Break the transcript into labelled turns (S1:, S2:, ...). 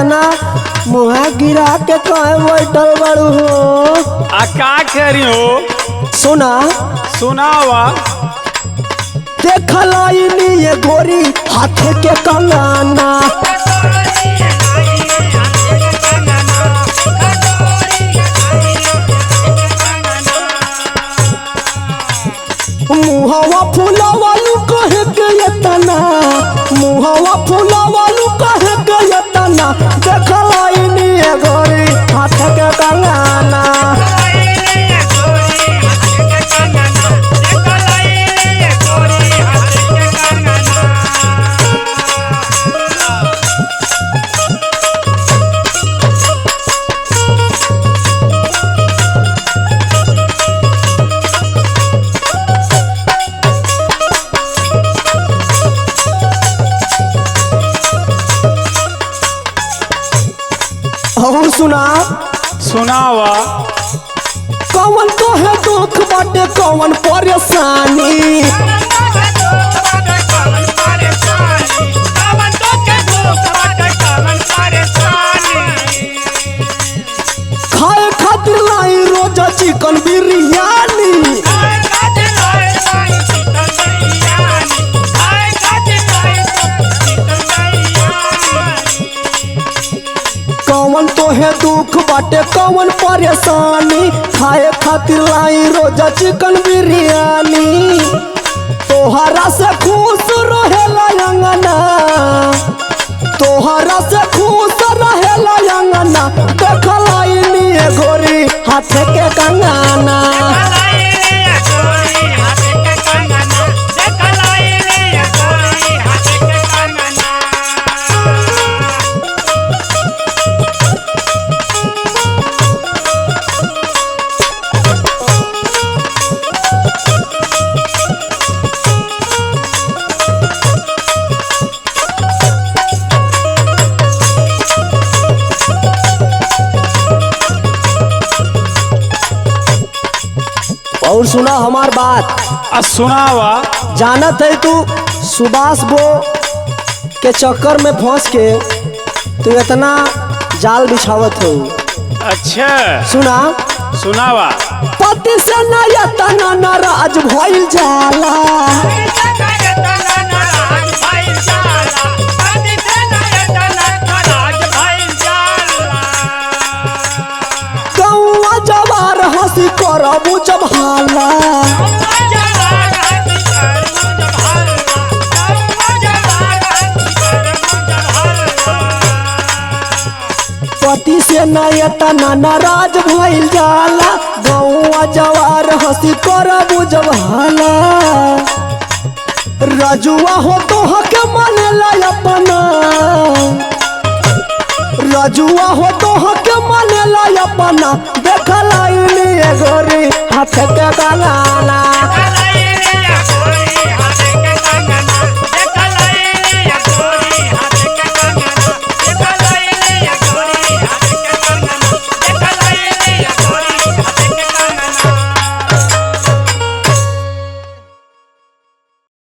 S1: इतना मुँह गिरा के कहे बैठल बड़ू हो?
S2: आ का करी हो?
S1: सुना
S2: सुनावा।
S1: देखल ये गोरी हाथ के कंगना, मुहवा फूलावालू कहे के इतना, मुहवा फूलावालू कहे के इतना, देखल ये गोरी हाथ के कंगना। और सुना
S2: सुनावा।
S1: कौन तो है दुख बाटे कौन परेशानी, खाए खातिर लाई रोजा चिकन बिरयानी, कौन तो है दुख बाटे कौन परेशानी, खाए खातिर लाई रोजा चिकन बिरयानी। तोहरा से खुश रहेला अंगना, तोहरा से खुश रहेला अंगना, देखल ये गोरी हाथ के कंगना। और सुना हमार बात।
S2: सुनावा।
S1: जानत है तू सुभाष बो के चक्कर में फंस के तू इतना जाल बिछावत हो।
S2: अच्छा
S1: सुना
S2: सुनावा।
S1: पति से नया तना नाराज भइल जाला, गौवा जवार हंसी करबू जब हाला, पति से नया तना नाराज भइल जाला, गौवा जवार हंसी करबू जब हाला। रजुआ हो तो हके मानेला अपना, रजुआ हो तो हके मानेला अपना, देखल ये गोरी हाथ के कंगना।